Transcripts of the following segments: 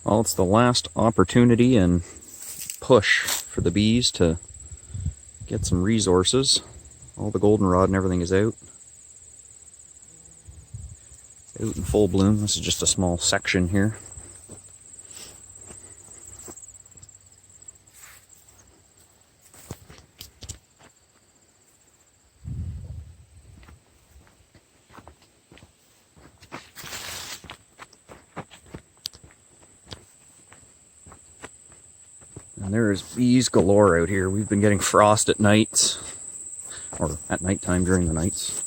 Well, it's the last opportunity and push for the bees to get some resources. All the goldenrod and everything is out in full bloom. This is just a small section here. And there's bees galore out here. We've been getting frost at nights, or at nighttime during the nights.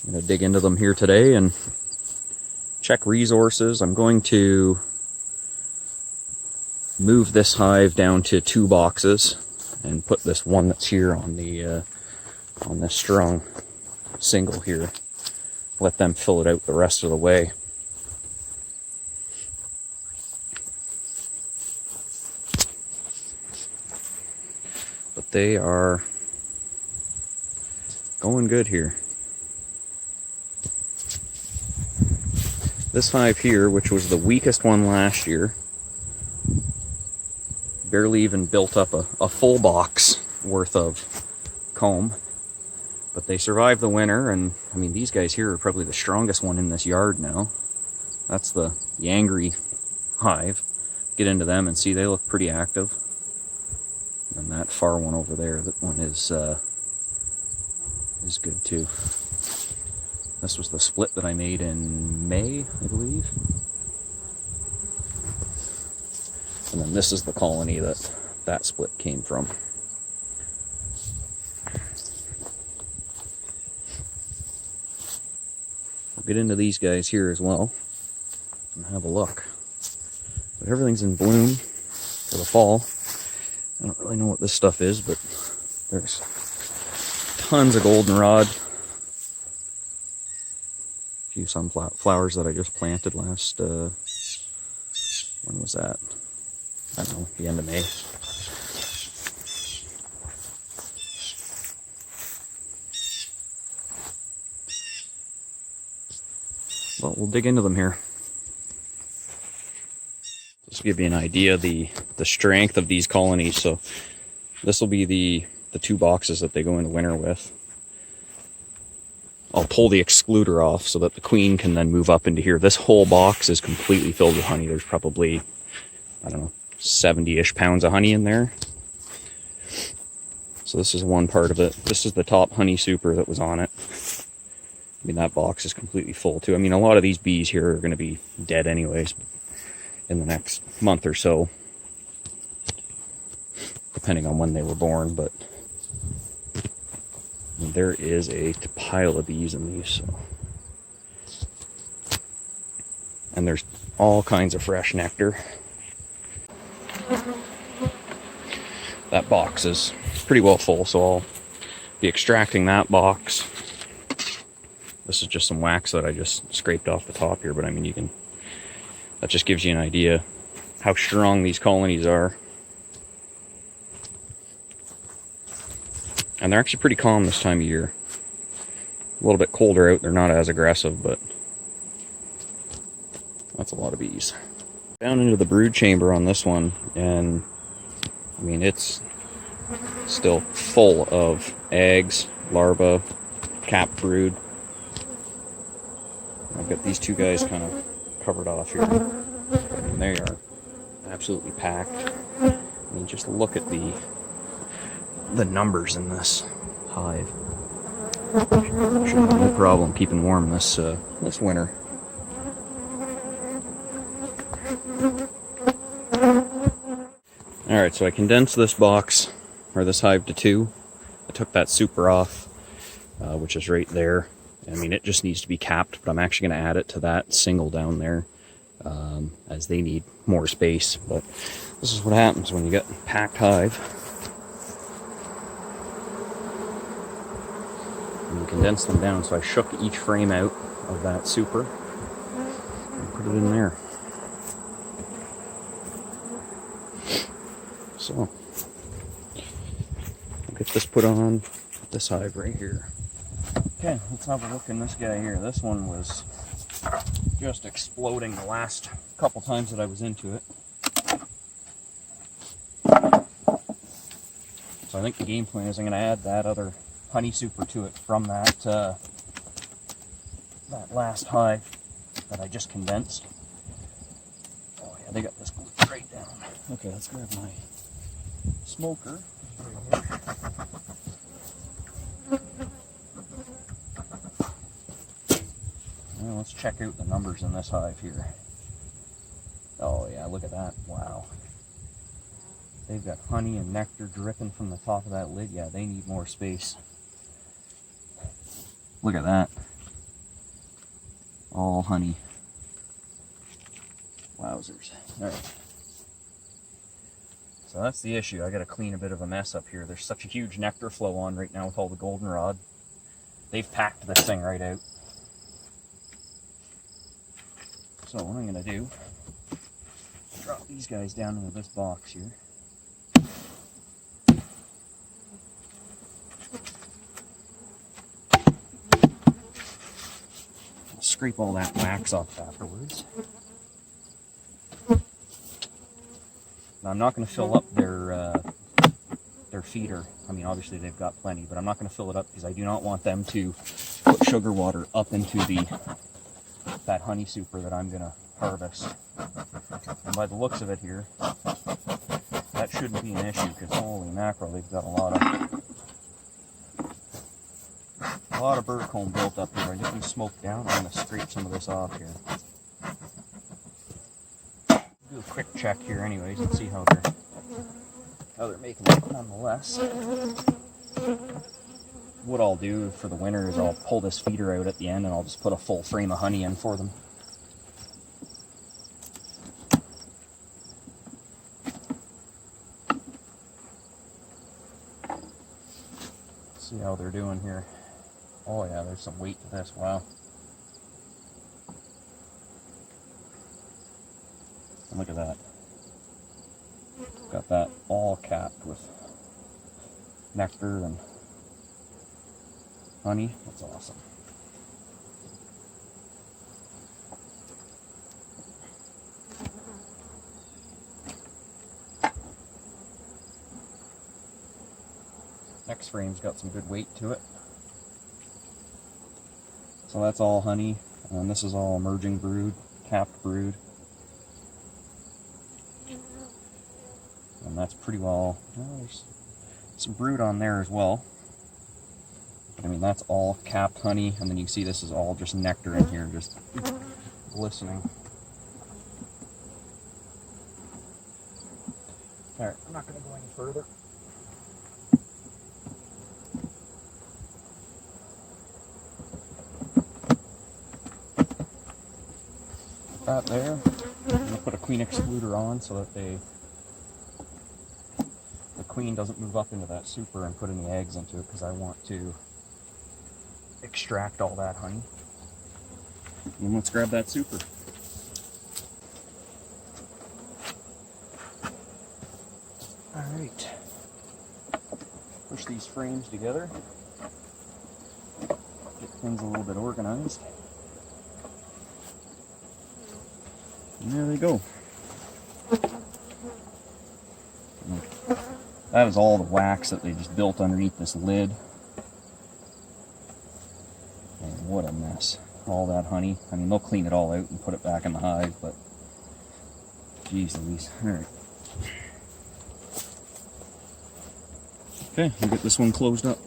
I'm going to dig into them here today and check resources. I'm going to move this hive down to 2 boxes and put this one that's here on the on this strong single here. Let them fill it out the rest of the way. But they are going good here. This hive here, which was the weakest one last year, barely even built up a full box worth of comb. But they survived the winter, and I mean, these guys here are probably the strongest one in this yard now. That's the angry hive. Get into them and see, they look pretty active. And that far one over there, that one is good too. This was the split that I made in May, I believe. And then this is the colony that split came from. We'll get into these guys here as well and have a look. But everything's in bloom for the fall. I don't really know what this stuff is, but there's tons of goldenrod. A few sunflowers that I just planted last, when was that? I don't know, the end of May. Well, we'll dig into them here. Just to give you an idea of the strength of these colonies. So this will be the 2 boxes that they go into winter with. I'll pull the excluder off so that the queen can then move up into here. This whole box is completely filled with honey. There's probably, I don't know, 70-ish pounds of honey in there. So this is one part of it. This is the top honey super that was on it. I mean, that box is completely full too. I mean, a lot of these bees here are going to be dead anyways in the next month or so, depending on when they were born, but there is a pile of bees in these. So. And there's all kinds of fresh nectar. That box is pretty well full, so I'll be extracting that box. This is just some wax that I just scraped off the top here, but I mean, that just gives you an idea how strong these colonies are. And they're actually pretty calm this time of year. A little bit colder out, they're not as aggressive, but that's a lot of bees. Down into the brood chamber on this one, and I mean, it's still full of eggs, larvae, capped brood. I've got these 2 guys kind of covered off here. I mean, they are absolutely packed. I mean, just look at the numbers in this hive. Should have no problem keeping warm this winter. Alright, so I condensed this box, or this hive, to 2. I took that super off, which is right there. I mean, it just needs to be capped, but I'm actually going to add it to that single down there, as they need more space. But this is what happens when you get packed hive. And you condense them down, so I shook each frame out of that super and put it in there. So, I'll get this put on this hive right here. Okay, let's have a look in this guy here. This one was just exploding the last couple times that I was into it. So I think the game plan is I'm going to add that other honey super to it from that that last hive that I just condensed. Oh yeah, they got this going straight down. Okay, let's grab my smoker right here. Well, let's check out the numbers in this hive here. Oh yeah, look at that. Wow. They've got honey and nectar dripping from the top of that lid. Yeah, they need more space. Look at that. All honey. Wowzers. Alright. So that's the issue. I gotta clean a bit of a mess up here. There's such a huge nectar flow on right now with all the goldenrod. They've packed this thing right out. So what I'm gonna do, drop these guys down into this box here. Scrape all that wax off afterwards. Now I'm not going to fill up their feeder. I mean, obviously they've got plenty, but I'm not going to fill it up because I do not want them to put sugar water up into that honey super that I'm going to harvest. And by the looks of it here, that shouldn't be an issue because holy mackerel, they've got a lot of bird comb built up here. I just need smoke down. I'm going to scrape some of this off here. Do a quick check here anyways and see how they're making it nonetheless. What I'll do for the winter is I'll pull this feeder out at the end and I'll just put a full frame of honey in for them. See how they're doing here. Oh yeah, there's some weight to this, wow. And look at that. Got that all capped with nectar and honey. That's awesome. Next frame's got some good weight to it. So that's all honey, and this is all emerging brood, capped brood. And that's pretty well, there's some brood on there as well. But I mean, that's all capped honey, and then you can see this is all just nectar in here, just glistening. Alright, I'm not going to go any further. That there. I'm going to put a queen excluder on so that the queen doesn't move up into that super and put any eggs into it, because I want to extract all that honey. And let's grab that super. Alright. Push these frames together. Get things a little bit organized. And there they go. That is all the wax that they just built underneath this lid. And what a mess. All that honey. I mean, they'll clean it all out and put it back in the hive, but geez Louise. Alright. Okay, we'll get this one closed up.